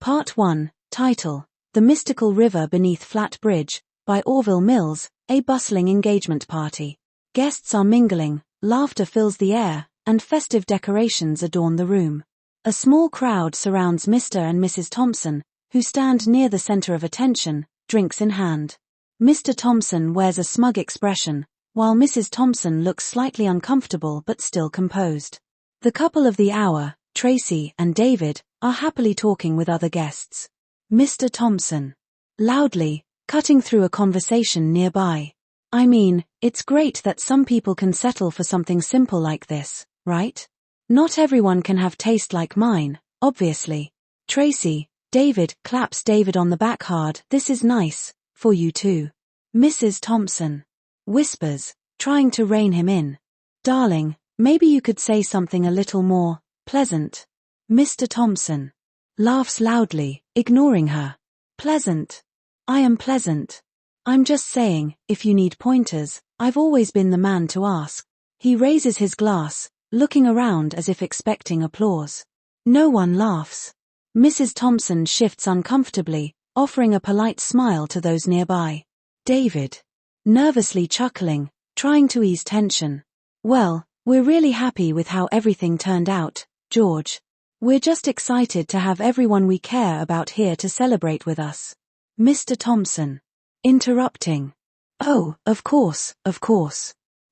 Part 1, title, The Mystical River Beneath Flat Bridge, by Orville Mills, a bustling engagement party. Guests are mingling, laughter fills the air, and festive decorations adorn the room. A small crowd surrounds Mr. and Mrs. Thompson, who stand near the center of attention, drinks in hand. Mr. Thompson wears a smug expression, while Mrs. Thompson looks slightly uncomfortable but still composed. The couple of the hour, Tracy and David, are happily talking with other guests. Mr. Thompson. Loudly, cutting through a conversation nearby. I mean, it's great that some people can settle for something simple like this, right? Not everyone can have taste like mine, obviously. Tracy, David, claps David on the back hard. This is nice, for you too. Mrs. Thompson. Whispers, trying to rein him in. Darling, maybe you could say something a little more pleasant. Mr. Thompson. Laughs loudly, ignoring her. Pleasant. I am pleasant. I'm just saying, if you need pointers, I've always been the man to ask. He raises his glass, looking around as if expecting applause. No one laughs. Mrs. Thompson shifts uncomfortably, offering a polite smile to those nearby. David. Nervously chuckling, trying to ease tension. Well, we're really happy with how everything turned out, George. We're just excited to have everyone we care about here to celebrate with us. Mr. Thompson. Interrupting. Oh, of course.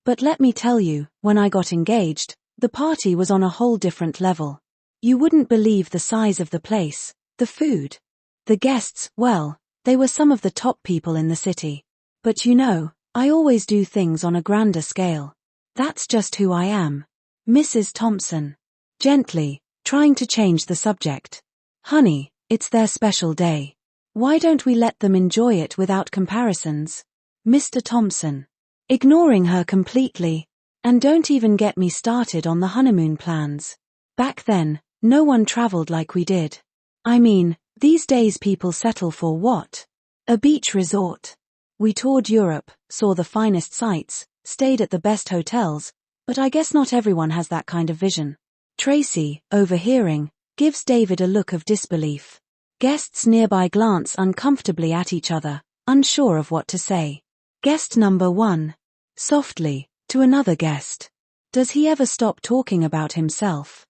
But let me tell you, when I got engaged, the party was on a whole different level. You wouldn't believe the size of the place, the food. The guests, well, they were some of the top people in the city. But you know, I always do things on a grander scale. That's just who I am. Mrs. Thompson. Gently, trying to change the subject. Honey, it's their special day. Why don't we let them enjoy it without comparisons? Mr. Thompson. Ignoring her completely. And don't even get me started on the honeymoon plans. Back then, no one traveled like we did. I mean, these days people settle for what? A beach resort. We toured Europe, saw the finest sights, stayed at the best hotels, but I guess not everyone has that kind of vision. Tracy, overhearing, gives David a look of disbelief. Guests nearby glance uncomfortably at each other, unsure of what to say. Guest number 1. Softly, to another guest. Does he ever stop talking about himself?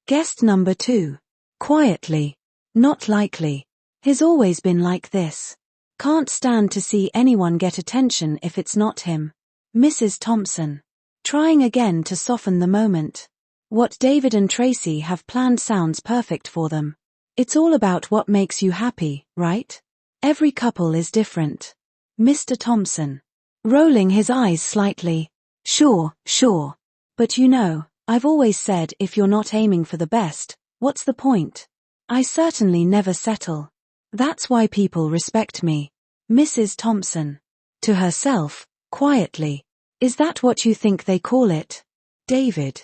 Guest number 2. Quietly. Not likely. He's always been like this. Can't stand to see anyone get attention if it's not him. Mrs. Thompson. Trying again to soften the moment. What David and Tracy have planned sounds perfect for them. It's all about what makes you happy, right? Every couple is different. Mr. Thompson. Rolling his eyes slightly. Sure. But you know, I've always said if you're not aiming for the best, what's the point? I certainly never settle. That's why people respect me. Mrs. Thompson. To herself, quietly. Is that what you think they call it? David.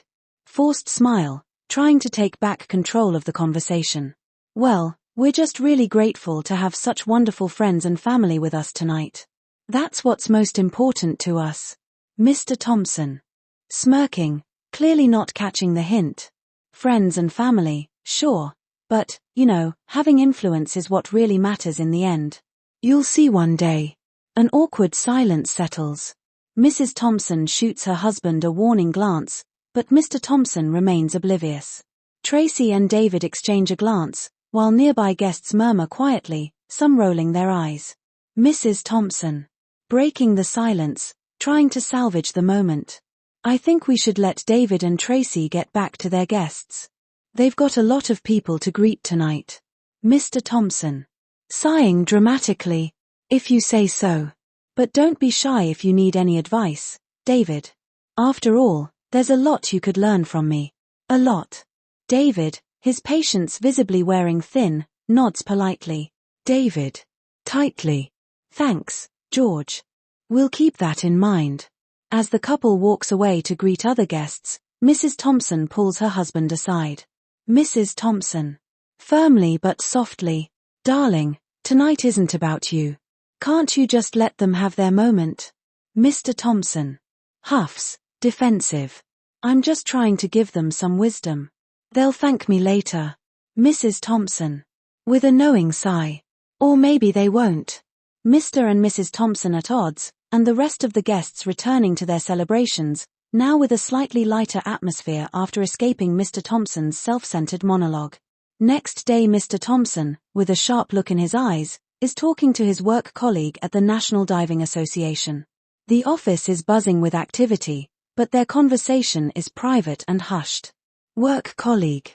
Forced smile, trying to take back control of the conversation. Well, we're just really grateful to have such wonderful friends and family with us tonight. That's what's most important to us. Mr. Thompson. Smirking, clearly not catching the hint. Friends and family, sure. But, you know, having influence is what really matters in the end. You'll see one day. An awkward silence settles. Mrs. Thompson shoots her husband a warning glance, but Mr. Thompson remains oblivious. Tracy and David exchange a glance, while nearby guests murmur quietly, some rolling their eyes. Mrs. Thompson. Breaking the silence, trying to salvage the moment. I think we should let David and Tracy get back to their guests. They've got a lot of people to greet tonight. Mr. Thompson. Sighing dramatically. If you say so. But don't be shy if you need any advice, David. After all, there's a lot you could learn from me. A lot. David, his patience visibly wearing thin, nods politely. David. Tightly. Thanks, George. We'll keep that in mind. As the couple walks away to greet other guests, Mrs. Thompson pulls her husband aside. Mrs. Thompson. Firmly but softly. Darling, tonight isn't about you. Can't you just let them have their moment? Mr. Thompson. Huffs, defensive. I'm just trying to give them some wisdom. They'll thank me later. Mrs. Thompson. with a knowing sigh. Or maybe they won't. Mr. and Mrs. Thompson at odds, and the rest of the guests returning to their celebrations, now with a slightly lighter atmosphere after escaping Mr. Thompson's self-centered monologue. Next day Mr. Thompson, with a sharp look in his eyes, is talking to his work colleague at the National Diving Association. The office is buzzing with activity, but their conversation is private and hushed. Work colleague.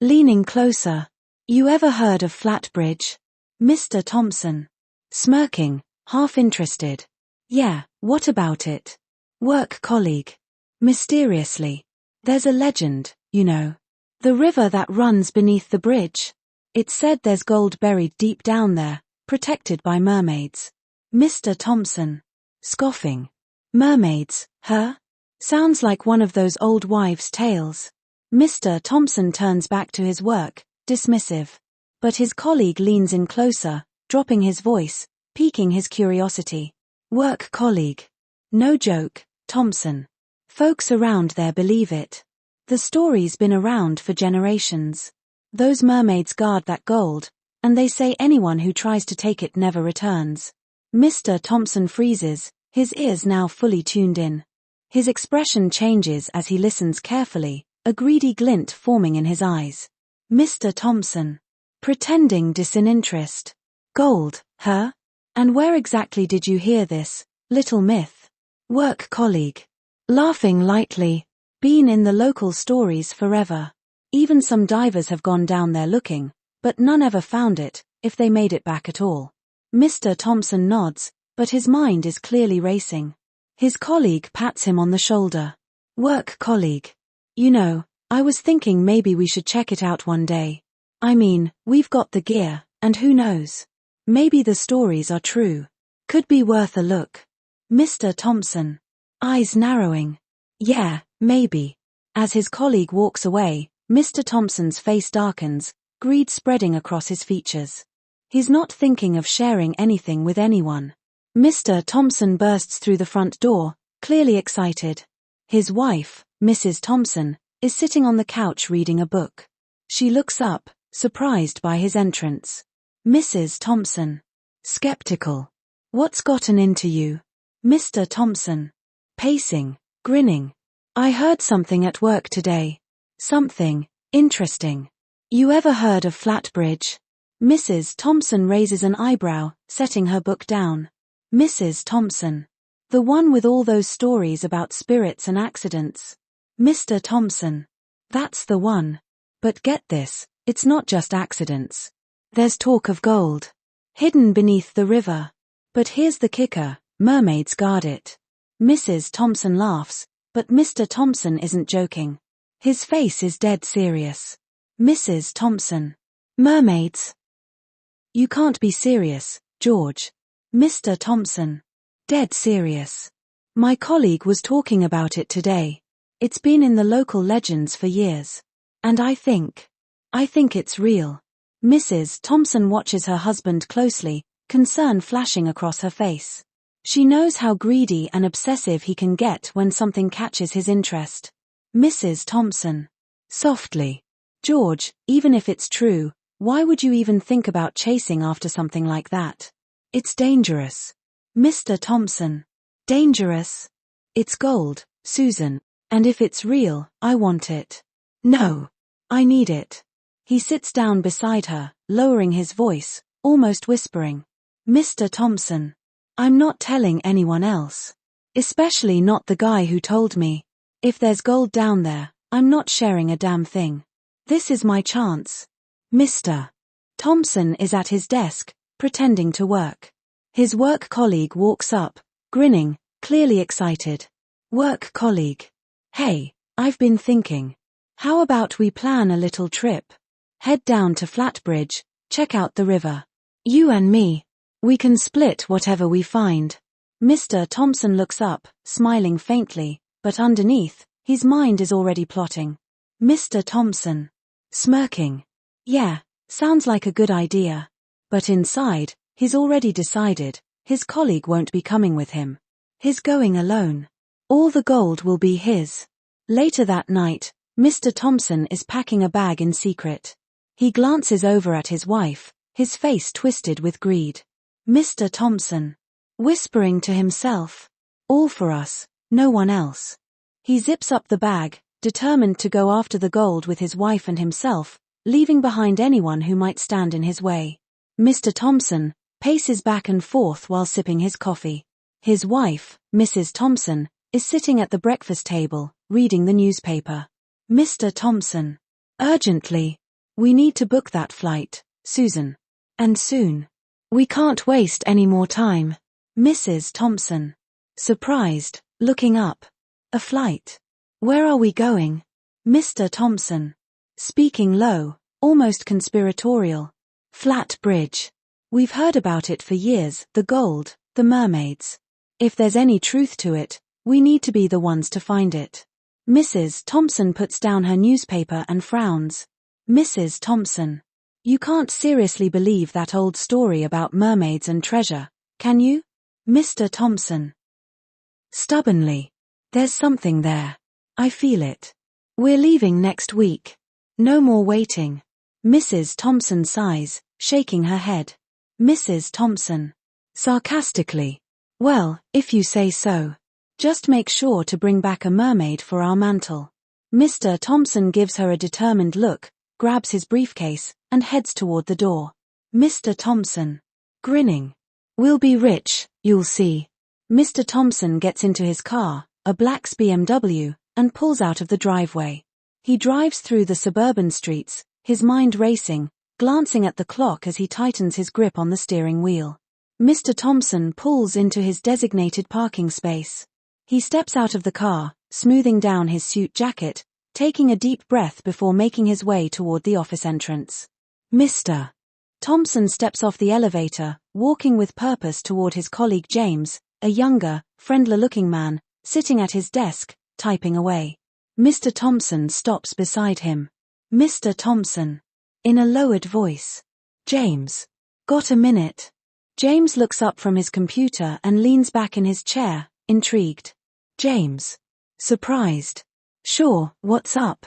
Leaning closer. You ever heard of Flatbridge? Mr. Thompson. Smirking, half interested. Yeah, what about it? Work colleague. Mysteriously. There's a legend, you know. The river that runs beneath the bridge. It's said there's gold buried deep down there, protected by mermaids. Mr. Thompson. Scoffing. Mermaids, huh? Sounds like one of those old wives' tales. Mr. Thompson turns back to his work, dismissive. But his colleague leans in closer, dropping his voice, piquing his curiosity. Work colleague. No joke, Thompson. Folks around there believe it. The story's been around for generations. Those mermaids guard that gold, and they say anyone who tries to take it never returns. Mr. Thompson freezes, his ears now fully tuned in. His expression changes as he listens carefully, a greedy glint forming in his eyes. Mr. Thompson. Pretending disinterest. Gold, huh? And where exactly did you hear this, little myth? Work colleague. Laughing lightly. Been in the local stories forever. Even some divers have gone down there looking, but none ever found it, if they made it back at all. Mr. Thompson nods, but his mind is clearly racing. His colleague pats him on the shoulder. Work colleague. You know, I was thinking maybe we should check it out one day. I mean, we've got the gear, and who knows? Maybe the stories are true. Could be worth a look. Mr. Thompson. Eyes narrowing. Yeah, maybe. As his colleague walks away, Mr. Thompson's face darkens, greed spreading across his features. He's not thinking of sharing anything with anyone. Mr. Thompson bursts through the front door, clearly excited. His wife, Mrs. Thompson, is sitting on the couch reading a book. She looks up, surprised by his entrance. Mrs. Thompson. Skeptical. What's gotten into you? Mr. Thompson. Pacing, grinning. I heard something at work today. Something interesting. You ever heard of Flatbridge? Mrs. Thompson raises an eyebrow, setting her book down. Mrs. Thompson. The one with all those stories about spirits and accidents. Mr. Thompson. That's the one. But get this, it's not just accidents. There's talk of gold. Hidden beneath the river. But here's the kicker, mermaids guard it. Mrs. Thompson laughs, but Mr. Thompson isn't joking. His face is dead serious. Mrs. Thompson. Mermaids? You can't be serious, George. Mr. Thompson. Dead serious. My colleague was talking about it today. It's been in the local legends for years. And I think it's real. Mrs. Thompson watches her husband closely, concern flashing across her face. She knows how greedy and obsessive he can get when something catches his interest. Mrs. Thompson. Softly. George, even if it's true, why would you even think about chasing after something like that? It's dangerous. Mr. Thompson. Dangerous? It's gold, Susan, and if it's real, I want it. No. I need it. He sits down beside her, lowering his voice, almost whispering. Mr. Thompson. I'm not telling anyone else. Especially not the guy who told me. If there's gold down there, I'm not sharing a damn thing. This is my chance. Mr. Thompson is at his desk, pretending to work. His work colleague walks up, grinning, clearly excited. Work colleague. Hey, I've been thinking. How about we plan a little trip? Head down to Flatbridge, check out the river. You and me. We can split whatever we find. Mr. Thompson looks up, smiling faintly, but underneath, his mind is already plotting. Mr. Thompson. Smirking. Yeah, sounds like a good idea. But inside, he's already decided, his colleague won't be coming with him. He's going alone. All the gold will be his. Later that night, Mr. Thompson is packing a bag in secret. He glances over at his wife, his face twisted with greed. Mr. Thompson. Whispering to himself. All for us, no one else. He zips up the bag, determined to go after the gold with his wife and himself, leaving behind anyone who might stand in his way. Mr. Thompson paces back and forth while sipping his coffee. His wife, Mrs. Thompson, is sitting at the breakfast table, reading the newspaper. Mr. Thompson. Urgently. We need to book that flight, Susan. And soon. We can't waste any more time. Mrs. Thompson. Surprised, looking up. A flight. Where are we going? Mr. Thompson. Speaking low, almost conspiratorial. Flat Bridge. We've heard about it for years, the gold, the mermaids. If there's any truth to it, we need to be the ones to find it. Mrs. Thompson puts down her newspaper and frowns. Mrs. Thompson. You can't seriously believe that old story about mermaids and treasure, can you? Mr. Thompson. Stubbornly. There's something there. I feel it. We're leaving next week. No more waiting. Mrs. Thompson sighs, shaking her head. Mrs. Thompson. Sarcastically. Well, if you say so. Just make sure to bring back a mermaid for our mantle. Mr. Thompson gives her a determined look, grabs his briefcase, and heads toward the door. Mr. Thompson. Grinning. We'll be rich, you'll see. Mr. Thompson gets into his car, a black BMW, and pulls out of the driveway. He drives through the suburban streets, his mind racing, glancing at the clock as he tightens his grip on the steering wheel. Mr. Thompson pulls into his designated parking space. He steps out of the car, smoothing down his suit jacket, taking a deep breath before making his way toward the office entrance. Mr. Thompson steps off the elevator, walking with purpose toward his colleague James, a younger, friendlier-looking man, sitting at his desk, typing away. Mr. Thompson stops beside him. Mr. Thompson. In a lowered voice. James. Got a minute? James looks up from his computer and leans back in his chair, intrigued. James. Surprised. Sure, what's up?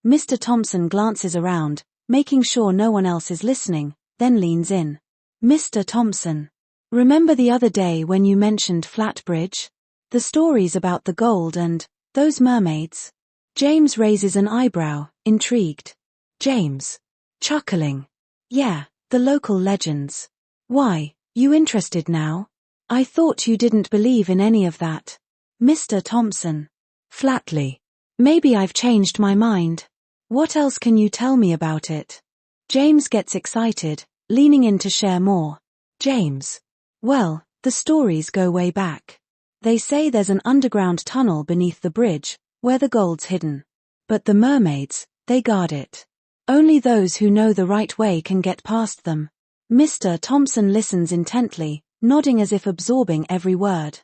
Mr. Thompson glances around, making sure no one else is listening, then leans in. Mr. Thompson. Remember the other day when you mentioned Flat Bridge? The stories about the gold and those mermaids? James raises an eyebrow, intrigued. James. Chuckling. Yeah, the local legends. Why, you interested now? I thought you didn't believe in any of that. Mr. Thompson. Flatly. Maybe I've changed my mind. What else can you tell me about it? James gets excited, leaning in to share more. James. Well, the stories go way back. They say there's an underground tunnel beneath the bridge, where the gold's hidden. But the mermaids, they guard it. Only those who know the right way can get past them. Mr. Thompson listens intently, nodding as if absorbing every word.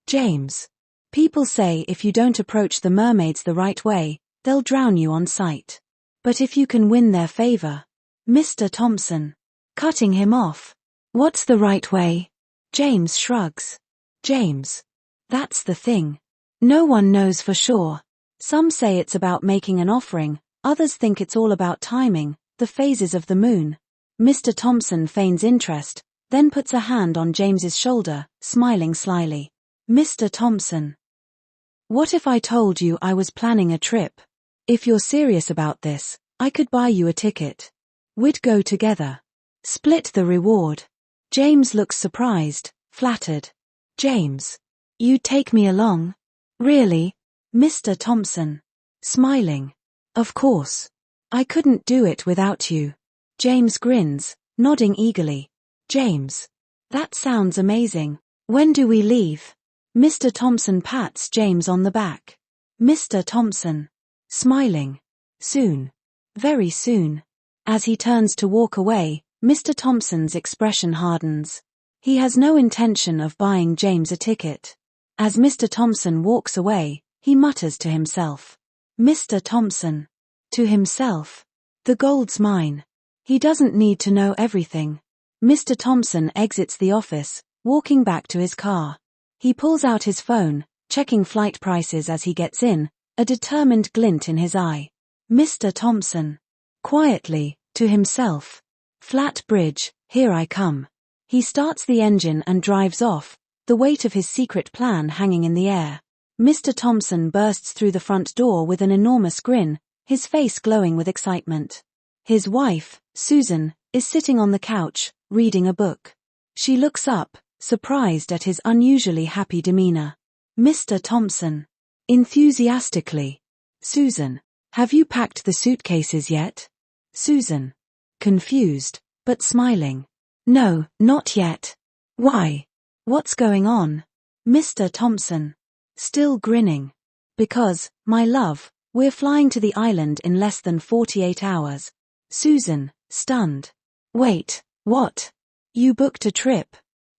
James. People say if you don't approach the mermaids the right way, they'll drown you on sight. But if you can win their favor. Mr. Thompson. Cutting him off. What's the right way? James shrugs. James. That's the thing. No one knows for sure. Some say it's about making an offering, others think it's all about timing, the phases of the moon. Mr. Thompson feigns interest, then puts a hand on James's shoulder, smiling slyly. Mr. Thompson. What if I told you I was planning a trip? If you're serious about this, I could buy you a ticket. We'd go together. Split the reward. James looks surprised, flattered. James. You'd take me along? Really? Mr. Thompson. Smiling. Of course. I couldn't do it without you. James grins, nodding eagerly. James. That sounds amazing. When do we leave? Mr. Thompson pats James on the back. Mr. Thompson. Smiling. Soon. Very soon. As he turns to walk away, Mr. Thompson's expression hardens. He has no intention of buying James a ticket. As Mr. Thompson walks away, he mutters to himself. Mr. Thompson. To himself. The gold's mine. He doesn't need to know everything. Mr. Thompson exits the office, walking back to his car. He pulls out his phone, checking flight prices as he gets in, a determined glint in his eye. Mr. Thompson. Quietly, To himself. Flat bridge, here I come. He starts the engine and drives off, the weight of his secret plan hanging in the air. Mr. Thompson bursts through the front door with an enormous grin, his face glowing with excitement. His wife, Susan, is sitting on the couch, reading a book. She looks up, surprised at his unusually happy demeanor. Mr. Thompson. Enthusiastically. Susan. Have you packed the suitcases yet? Susan. Confused, but smiling. No, not yet. Why? What's going on? Mr. Thompson. Still grinning. Because, my love, we're flying to the island in less than 48 hours. Susan, stunned. Wait, what? You booked a trip?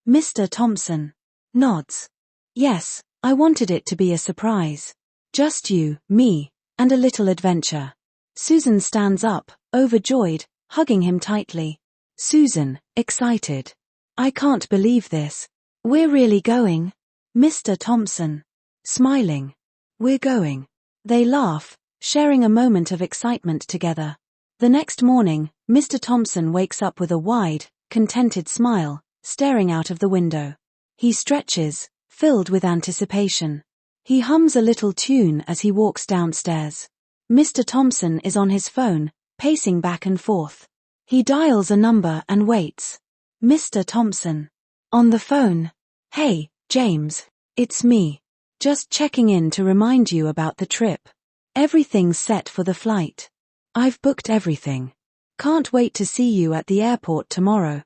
Mr. Thompson. Nods. Yes, I wanted it to be a surprise. Just you, me, and a little adventure. Susan stands up, overjoyed, hugging him tightly. Susan, excited. I can't believe this. We're really going? Mr. Thompson. Smiling. We're going. They laugh, sharing a moment of excitement together. The next morning, Mr. Thompson wakes up with a wide, contented smile, staring out of the window. He stretches, filled with anticipation. He hums a little tune as he walks downstairs. Mr. Thompson is on his phone, pacing back and forth. He dials a number and waits. Mr. Thompson. On the phone. Hey, James, it's me. Just checking in to remind you about the trip. Everything's set for the flight. I've booked everything. Can't wait to see you at the airport tomorrow.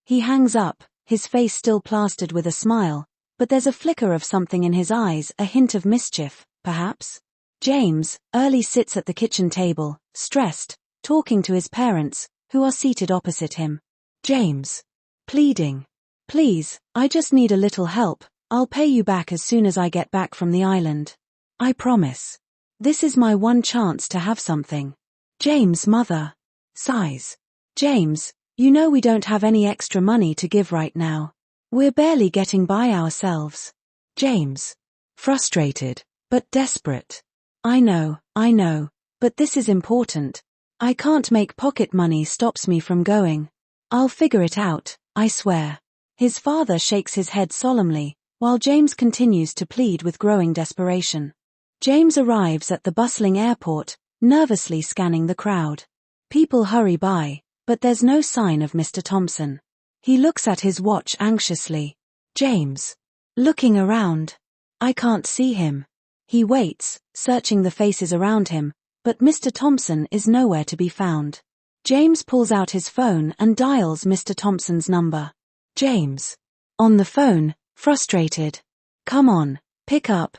He hangs up, his face still plastered with a smile, but there's a flicker of something in his eyes, a hint of mischief, perhaps. James, early sits at the kitchen table, stressed, talking to his parents, who are seated opposite him. James. Pleading. Please, I just need a little help. I'll pay you back as soon as I get back from the island. I promise. This is my one chance to have something. James' mother. Sighs. James, you know we don't have any extra money to give right now. We're barely getting by ourselves. James. Frustrated, but desperate. I know, but this is important. I can't make pocket money stops me from going. I'll figure it out, I swear. His father shakes his head solemnly, while James continues to plead with growing desperation. James arrives at the bustling airport, nervously scanning the crowd. People hurry by, but there's no sign of Mr. Thompson. He looks at his watch anxiously. James. Looking around. I can't see him. He waits, searching the faces around him, but Mr. Thompson is nowhere to be found. James pulls out his phone and dials Mr. Thompson's number. James. On the phone, frustrated. Come on, pick up.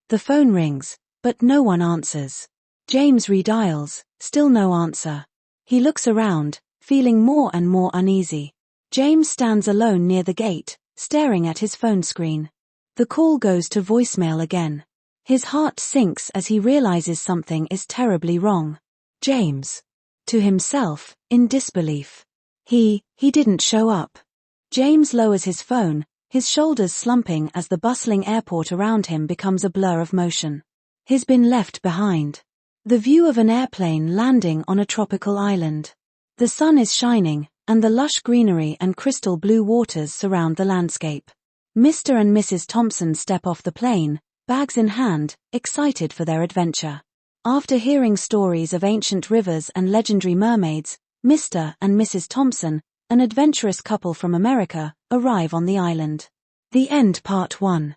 The phone rings, but no one answers. James redials, still no answer. He looks around, feeling more and more uneasy. James stands alone near the gate, staring at his phone screen. The call goes to voicemail again. His heart sinks as he realizes something is terribly wrong. James. To himself, in disbelief. He didn't show up. James lowers his phone, his shoulders slumping as the bustling airport around him becomes a blur of motion. He's been left behind. The view of an airplane landing on a tropical island. The sun is shining, and the lush greenery and crystal blue waters surround the landscape. Mr. and Mrs. Thompson step off the plane, bags in hand, excited for their adventure. After hearing stories of ancient rivers and legendary mermaids, Mr. and Mrs. Thompson, an adventurous couple from America, arrive on the island. The end. Part 1.